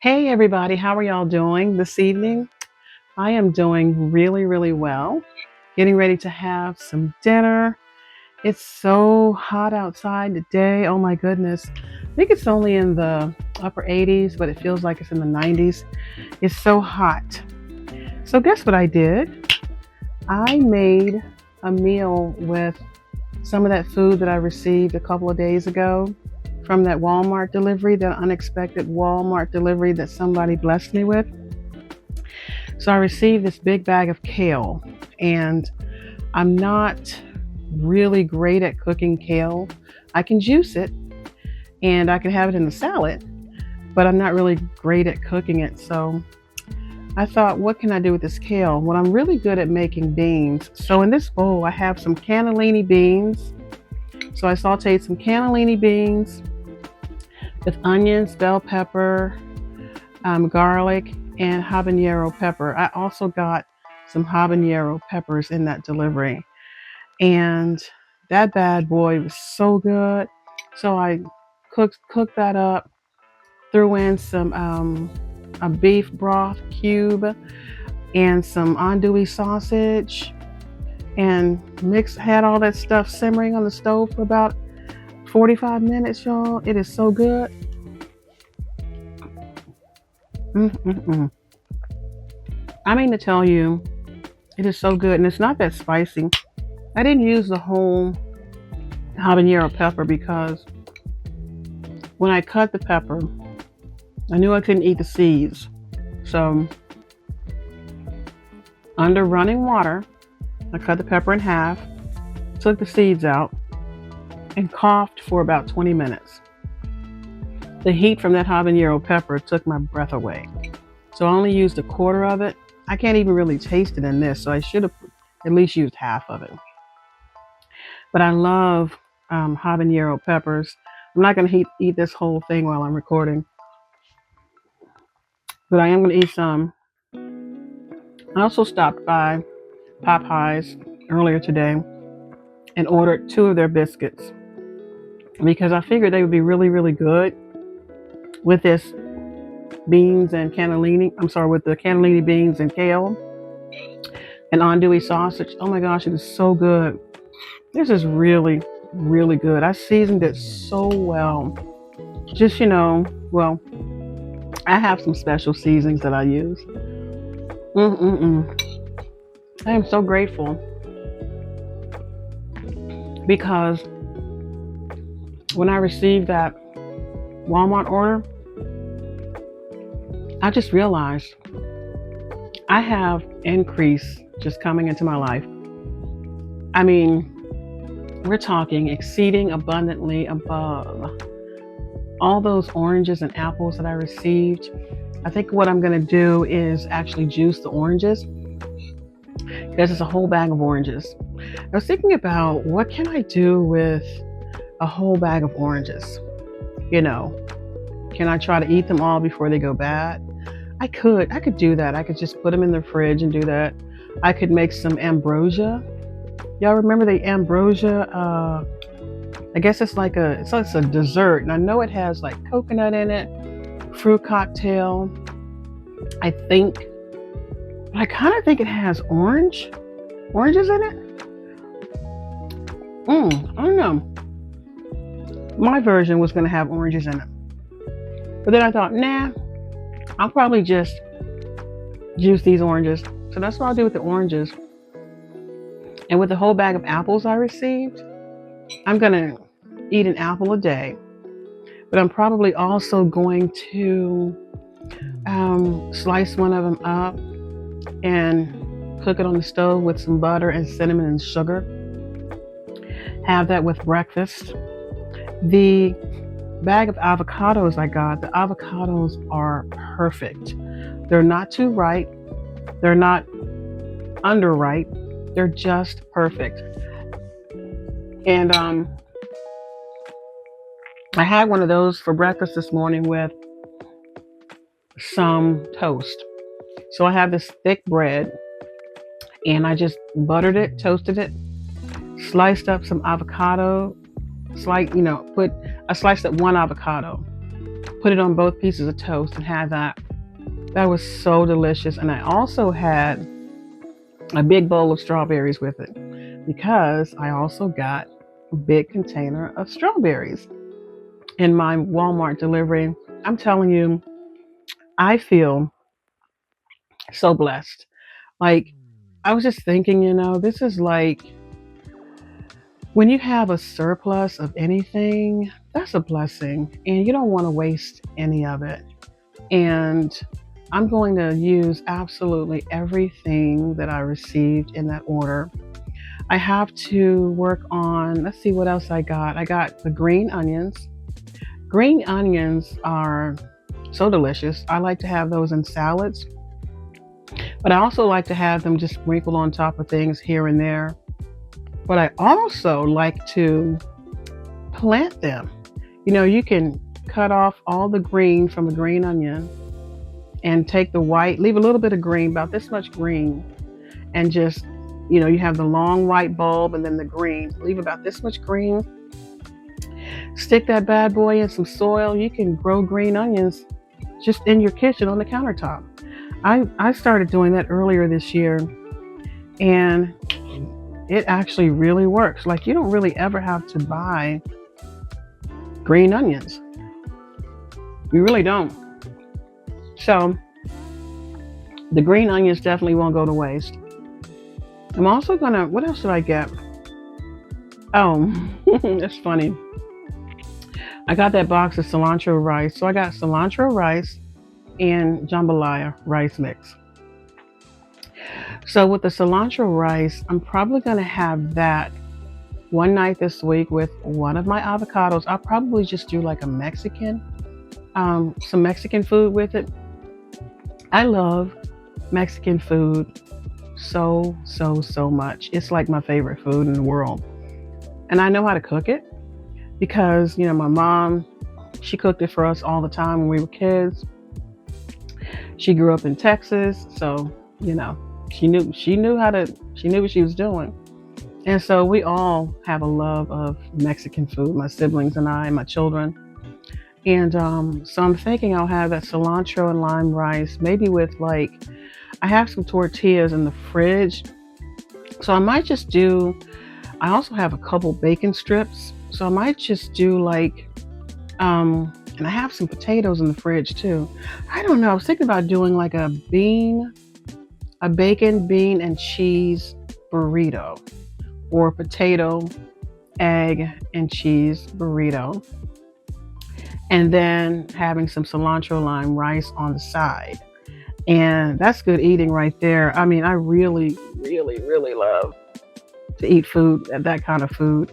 Hey everybody, how are y'all doing this evening? I am doing really, really well. Getting ready to have some dinner. It's so hot outside today. Oh my goodness. I think it's only in the upper 80s, but it feels like it's in the 90s. It's so hot. So guess what I did? I made a meal with some of that food that I received a couple of days ago from that Walmart delivery, that unexpected Walmart delivery that somebody blessed me with. So I received this big bag of kale, and I'm not really great at cooking kale. I can juice it and I can have it in a salad, but I'm not really great at cooking it. So I thought, what can I do with this kale? Well, I'm really good at making beans. So in this bowl, I have some cannellini beans. So I sauteed some cannellini beans with onions, bell pepper, garlic, and habanero pepper. I also got some habanero peppers in that delivery. And that bad boy was so good. So I cooked that up, threw in some a beef broth cube and some andouille sausage, and had all that stuff simmering on the stove for about 45 minutes, y'all. It is so good. Mm-mm-mm. I mean to tell you, it is so good, and it's not that spicy. I didn't use the whole habanero pepper because when I cut the pepper, I knew I couldn't eat the seeds. So, under running water, I cut the pepper in half, took the seeds out, and coughed for about 20 minutes. The heat from that habanero pepper took my breath away. So I only used a quarter of it. I can't even really taste it in this, so I should have at least used half of it. But I love habanero peppers. I'm not going to eat this whole thing while I'm recording, but I am going to eat some. I also stopped by Popeyes earlier today and ordered 2 of their biscuits because I figured they would be really, really good with this beans and cannellini. I'm sorry, with the cannellini beans and kale and andouille sausage. Oh my gosh, it is so good. This is really, really good. I seasoned it so well. Just, well, I have some special seasonings that I use. I am so grateful because when I received that Walmart order, I just realized I have increase just coming into my life. I mean, we're talking exceeding abundantly above all those oranges and apples that I received. I think what I'm going to do is actually juice the oranges because it's a whole bag of oranges. I was thinking about what can I do with a whole bag of oranges? Can I try to eat them all before they go bad? I could do that. I could just put them in the fridge and do that. I could make some ambrosia. Y'all remember the ambrosia? I guess it's a dessert, and I know it has like coconut in it, fruit cocktail. I kind of think it has oranges in it. I don't know. My version was going to have oranges in it, but then I thought, nah, I'll probably just juice these oranges. So that's what I'll do with the oranges. And with the whole bag of apples I received, I'm going to eat an apple a day. But I'm probably also going to slice one of them up and cook it on the stove with some butter and cinnamon and sugar. Have that with breakfast. The bag of avocados I got, the avocados are perfect. They're not too ripe. They're not underripe. They're just perfect. And I had one of those for breakfast this morning with some toast. So I have this thick bread and I just buttered it, toasted it, sliced up some avocado, I sliced up one avocado, put it on both pieces of toast and had that. That was so delicious. And I also had a big bowl of strawberries with it because I also got a big container of strawberries in my Walmart delivery. I'm telling you, I feel so blessed. Like, I was just thinking, this is like when you have a surplus of anything, that's a blessing, and you don't want to waste any of it. And I'm going to use absolutely everything that I received in that order. I have to work on, let's see what else I got. I got the green onions. Green onions are so delicious. I like to have those in salads, but I also like to have them just sprinkled on top of things here and there. But I also like to plant them. You can cut off all the green from a green onion and take the white, leave a little bit of green, about this much green, and just, you have the long white bulb and then the green. Leave about this much green. Stick that bad boy in some soil. You can grow green onions just in your kitchen on the countertop. I started doing that earlier this year, and it actually really works. Like, you don't really ever have to buy green onions. You really don't. So the green onions definitely won't go to waste. I'm also gonna, what else did I get? Oh, that's funny. I got that box of cilantro rice. So I got cilantro rice and jambalaya rice mix. So with the cilantro rice, I'm probably going to have that one night this week with one of my avocados. I'll probably just do like a some Mexican food with it. I love Mexican food so much. It's like my favorite food in the world. And I know how to cook it because, my mom, she cooked it for us all the time when we were kids. She grew up in Texas, so, she knew what she was doing. And so we all have a love of Mexican food, my siblings and I and my children. And so I'm thinking I'll have that cilantro and lime rice, maybe with I have some tortillas in the fridge. So I might just I also have a couple bacon strips. So I might just do and I have some potatoes in the fridge too. I don't know. I was thinking about doing like a bacon, bean, and cheese burrito, or potato, egg, and cheese burrito. And then having some cilantro lime rice on the side. And that's good eating right there. I mean, I really love to eat food, that kind of food.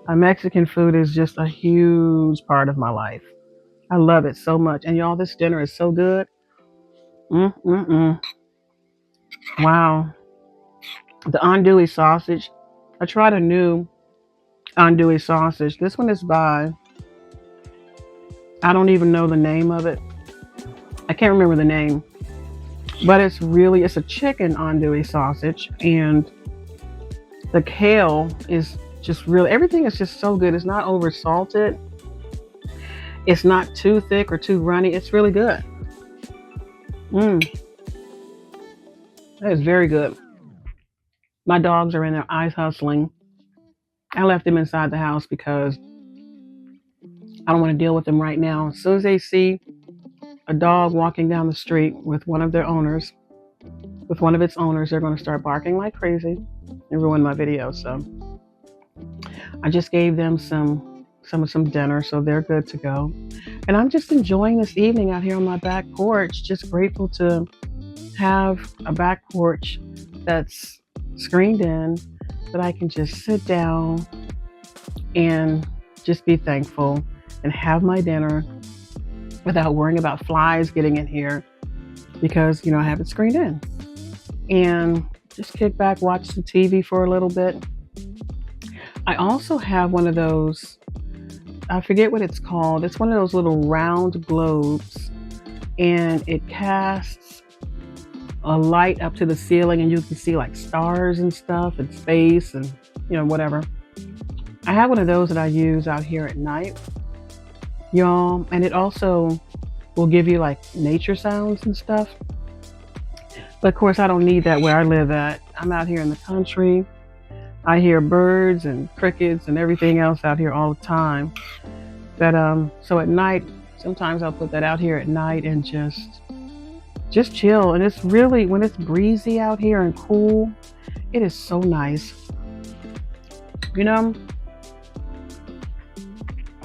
Mexican food is just a huge part of my life. I love it so much. And y'all, this dinner is so good. Wow. The andouille sausage. I tried a new andouille sausage. This one is by, I don't even know the name of it. I can't remember the name. But it's a chicken andouille sausage. And the kale is just really, everything is just so good. It's not over salted. It's not too thick or too runny. It's really good. That is very good. My dogs are in their eyes hustling. I left them inside the house because I don't want to deal with them right now. As soon as they see a dog walking down the street with one of its owners, they're going to start barking like crazy and ruin my video. So I just gave them some dinner, so they're good to go. And I'm just enjoying this evening out here on my back porch. Just grateful to have a back porch that's screened in, that I can just sit down and just be thankful and have my dinner without worrying about flies getting in here because, I have it screened in. And just kick back, watch the TV for a little bit. I also have one of those, I forget what it's called. It's one of those little round globes, and it casts a light up to the ceiling, and you can see like stars and stuff and space and, whatever. I have one of those that I use out here at night, y'all. And it also will give you like nature sounds and stuff. But of course, I don't need that where I live at. I'm out here in the country. I hear birds and crickets and everything else out here all the time. But so at night, sometimes I'll put that out here at night and just chill. And it's really when it's breezy out here and cool, it is so nice. You know,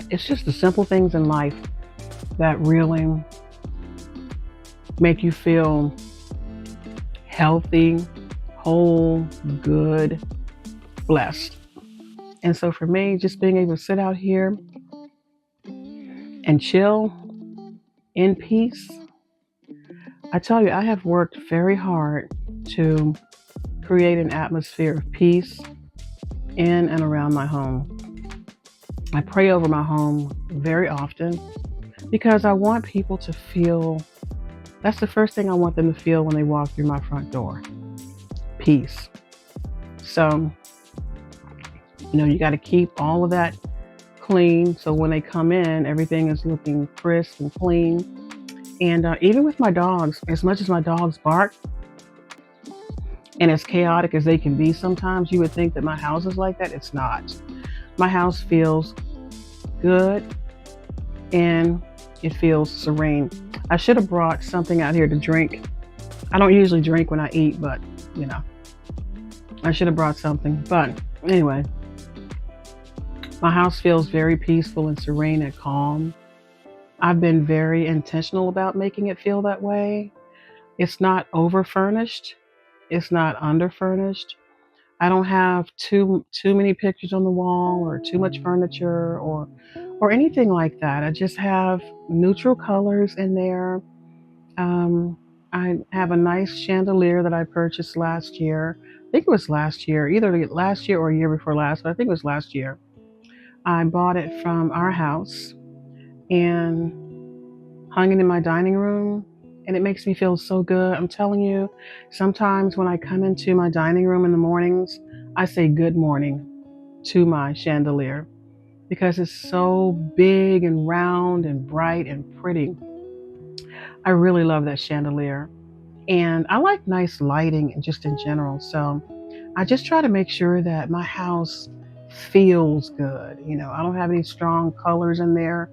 it's just the simple things in life that really make you feel healthy, whole, good, blessed. And so for me, just being able to sit out here and chill in peace, I tell you, I have worked very hard to create an atmosphere of peace in and around my home. I pray over my home very often because I want people to feel that's the first thing I want them to feel when they walk through my front door. Peace. So, you got to keep all of that clean. So when they come in, everything is looking crisp and clean. And even with my dogs, as much as my dogs bark and as chaotic as they can be sometimes, you would think that my house is like that. It's not. My house feels good and it feels serene. I should have brought something out here to drink. I don't usually drink when I eat, but I should have brought something. But anyway, my house feels very peaceful and serene and calm. I've been very intentional about making it feel that way. It's not over furnished. It's not under furnished. I don't have too many pictures on the wall or too much furniture or anything like that. I just have neutral colors in there. I have a nice chandelier that I purchased last year. I think it was last year, either last year or a year before last, but I think it was last year. I bought it from our house and hung it in my dining room, and it makes me feel so good. I'm telling you, sometimes when I come into my dining room in the mornings, I say good morning to my chandelier because it's so big and round and bright and pretty. I really love that chandelier. And I like nice lighting and just in general. So I just try to make sure that my house feels good. I don't have any strong colors in there.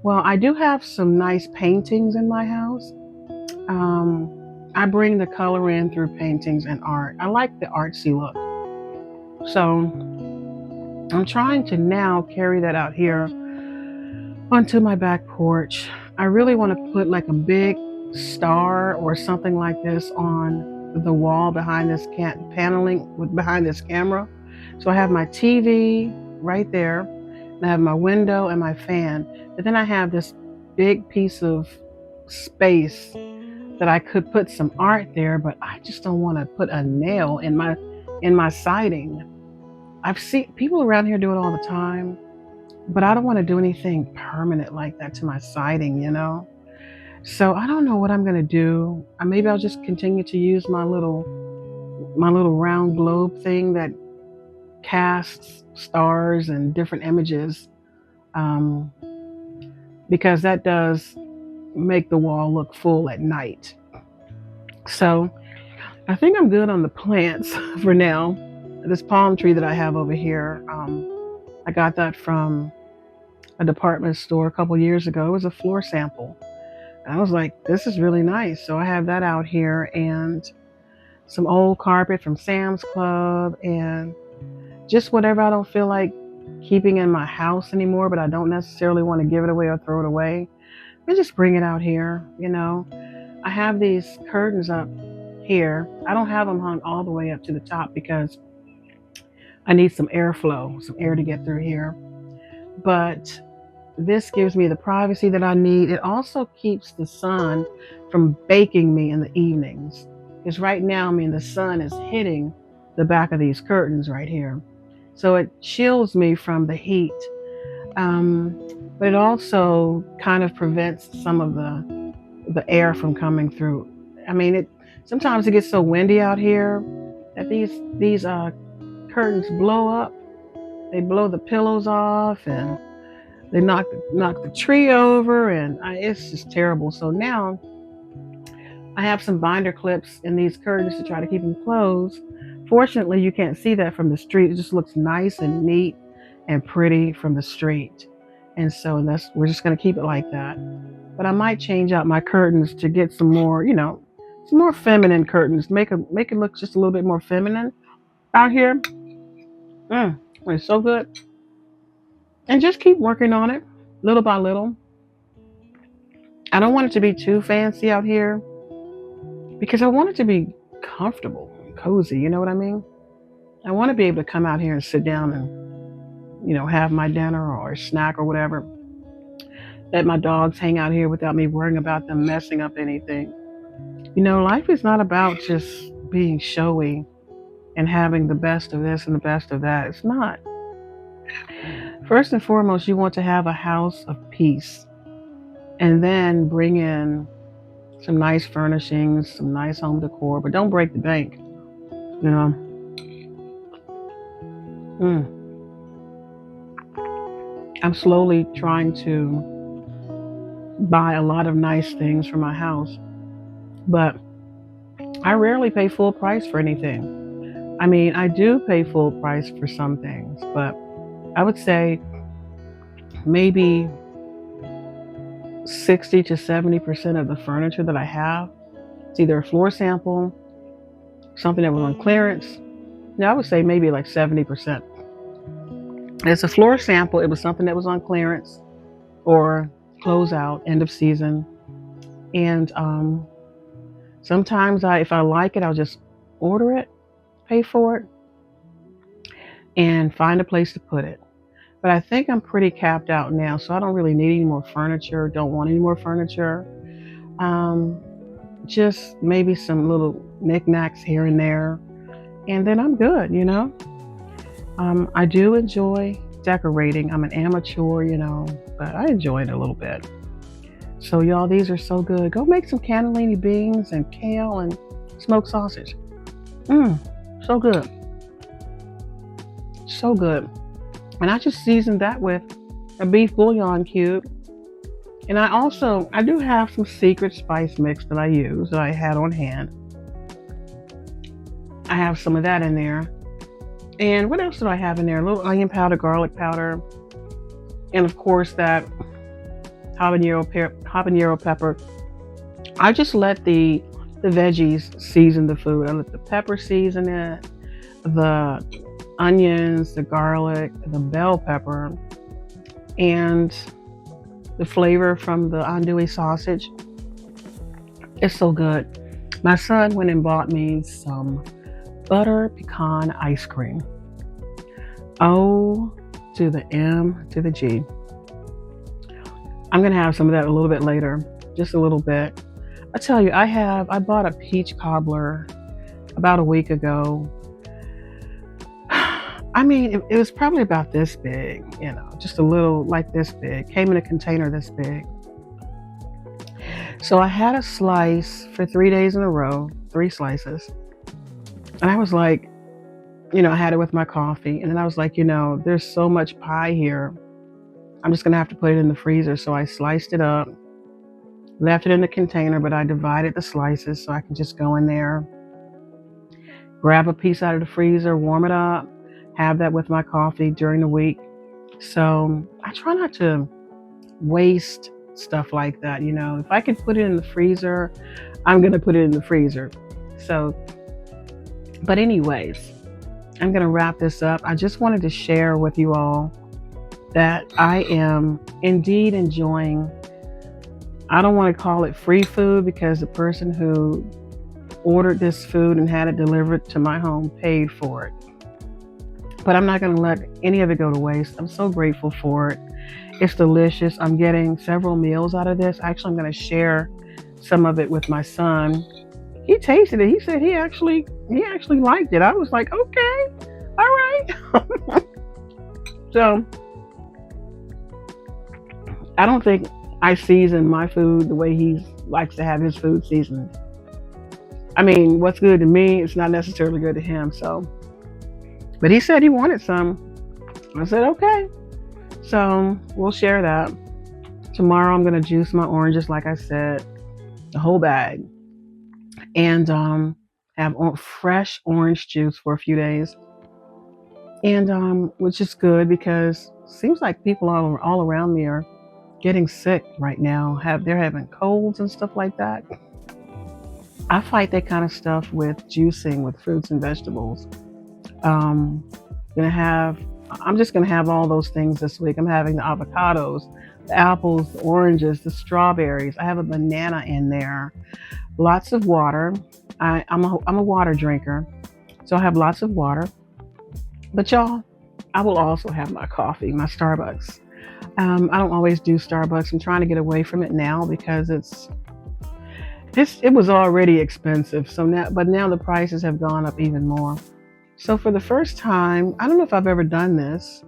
Well, I do have some nice paintings in my house. I bring the color in through paintings and art. I like the artsy look. So I'm trying to now carry that out here onto my back porch. I really want to put like a big star or something like this on the wall behind this paneling behind this camera. So I have my TV right there, and I have my window and my fan. But then I have this big piece of space that I could put some art there, but I just don't want to put a nail in my siding. I've seen people around here do it all the time, but I don't want to do anything permanent like that to my siding. So I don't know what I'm gonna do. Maybe I'll just continue to use my little round globe thing that casts stars and different images, um, because that does make the wall look full at night. So I think I'm good on the plants for now. This palm tree that I have over here, I got that from a department store a couple years ago. It was a floor sample. And I was like, this is really nice. So I have that out here and some old carpet from Sam's Club and just whatever I don't feel like keeping in my house anymore, but I don't necessarily want to give it away or throw it away. I just bring it out here. I have these curtains up here. I don't have them hung all the way up to the top because I need some airflow, some air to get through here. But this gives me the privacy that I need. It also keeps the sun from baking me in the evenings. Because right now, the sun is hitting the back of these curtains right here. So it chills me from the heat. But it also kind of prevents some of the air from coming through. Sometimes it gets so windy out here that these curtains blow up. They blow the pillows off and They knocked the tree over, and it's just terrible. So now I have some binder clips in these curtains to try to keep them closed. Fortunately, you can't see that from the street. It just looks nice and neat and pretty from the street. And so we're just going to keep it like that. But I might change out my curtains to get some more, some more feminine curtains. Make it look just a little bit more feminine out here. It's so good. And just keep working on it little by little. I don't want it to be too fancy out here because I want it to be comfortable and cozy. You know what I mean? I want to be able to come out here and sit down and, have my dinner or a snack or whatever. Let my dogs hang out here without me worrying about them messing up anything. Life is not about just being showy and having the best of this and the best of that. It's not. First and foremost, you want to have a house of peace and then bring in some nice furnishings, some nice home decor, but don't break the bank. I'm slowly trying to buy a lot of nice things for my house, but I rarely pay full price for anything. I mean, I do pay full price for some things, but I would say maybe 60 to 70% of the furniture that I have, it's either a floor sample, something that was on clearance. Now, I would say maybe like 70%. It's a floor sample. It was something that was on clearance or closeout, end of season. And sometimes if I like it, I'll just order it, pay for it, and find a place to put it. But I think I'm pretty capped out now, so I don't really need any more furniture, don't want any more furniture. Just maybe some little knickknacks here and there, and then I'm good, I do enjoy decorating. I'm an amateur, but I enjoy it a little bit. So y'all, these are so good. Go make some cannellini beans and kale and smoked sausage. So good. So good. And I just seasoned that with a beef bouillon cube. And I do have some secret spice mix that I use that I had on hand. I have some of that in there. And what else do I have in there? A little onion powder, garlic powder, and of course that habanero pepper. I just let the veggies season the food. I let the pepper season it, the onions, the garlic, the bell pepper, and the flavor from the andouille sausage. It's so good. My son went and bought me some butter pecan ice cream. O to the M to the G. I'm gonna have some of that a little bit later, just a little bit. I tell you, I bought a peach cobbler about a week ago. I mean, it was probably about this big, just a little like this big. Came in a container this big. So I had a slice for 3 days in a row, 3 slices. And I was like, I had it with my coffee. And then I was like, there's so much pie here. I'm just going to have to put it in the freezer. So I sliced it up, left it in the container, but I divided the slices so I can just go in there, grab a piece out of the freezer, warm it up, have that with my coffee during the week. So I try not to waste stuff like that. If I can put it in the freezer, I'm going to put it in the freezer. So, but anyways, I'm going to wrap this up. I just wanted to share with you all that I am indeed enjoying, I don't want to call it free food because the person who ordered this food and had it delivered to my home paid for it. But I'm not going to let any of it go to waste. I'm so grateful for it. It's delicious. I'm getting several meals out of this. Actually, I'm going to share some of it with my son. He tasted it. He said he actually liked it. I was like, okay, all right. So I don't think I season my food the way he likes to have his food seasoned. I mean, what's good to me, it's not necessarily good to him. So, but he said he wanted some. I said, okay. So we'll share that. Tomorrow I'm gonna juice my oranges, like I said, the whole bag, and have fresh orange juice for a few days, and which is good because it seems like people all around me are getting sick right now. They're having colds and stuff like that. I fight that kind of stuff with juicing with fruits and vegetables. Um, gonna have I'm just gonna have all those things this week. I'm having the avocados, the apples, the oranges, the strawberries. I have a banana in there. Lots of water. I'm a water drinker, so I have lots of water. But y'all, I will also have my coffee, my Starbucks. I don't always do Starbucks. I'm trying to get away from it now because it was already expensive. So now, but now the prices have gone up even more. So for the first time, I don't know if I've ever done this.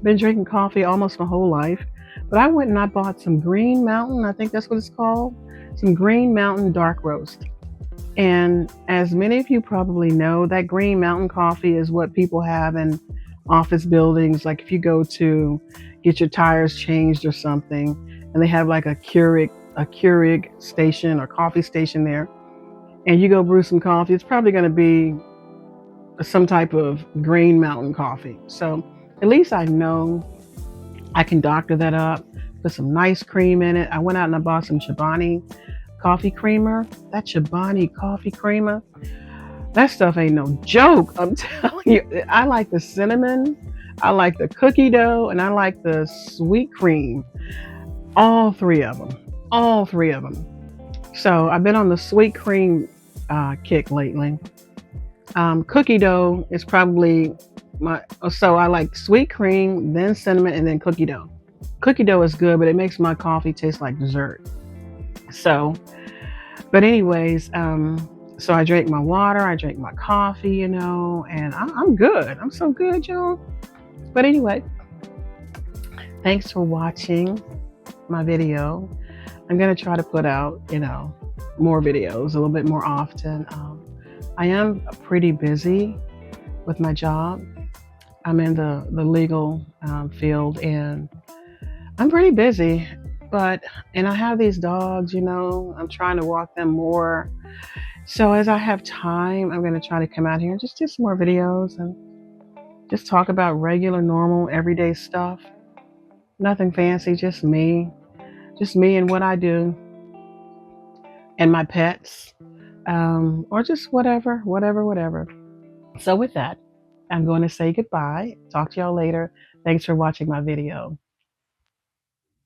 Been drinking coffee almost my whole life, but I went and I bought some Green Mountain. I think that's what it's called. Some Green Mountain dark roast. And as many of you probably know, that Green Mountain coffee is what people have in office buildings. Like if you go to get your tires changed or something, and they have like a Keurig station or coffee station there, and you go brew some coffee, it's probably going to be some type of Green Mountain coffee. So at least I know I can doctor that up, put some nice cream in it. I went out and I bought some Chobani coffee creamer. That Chobani coffee creamer, that stuff ain't no joke. I'm telling you, I like the cinnamon, I like the cookie dough, and I like the sweet cream. All three of them. All three of them. So I've been on the sweet cream kick lately. Cookie dough is probably so I like sweet cream, then cinnamon, and then cookie dough. Cookie dough is good, but it makes my coffee taste like dessert. So, but anyways, so I drank my water, I drank my coffee, and I'm good. I'm so good, y'all. But anyway, thanks for watching my video. I'm gonna try to put out, more videos a little bit more often. I am pretty busy with my job. I'm in the legal field, and I'm pretty busy. And I have these dogs, I'm trying to walk them more. So as I have time, I'm going to try to come out here and just do some more videos and just talk about regular, normal, everyday stuff. Nothing fancy, just me and what I do, and my pets, or just whatever. So with that, I'm going to say goodbye. Talk to y'all later. Thanks for watching my video.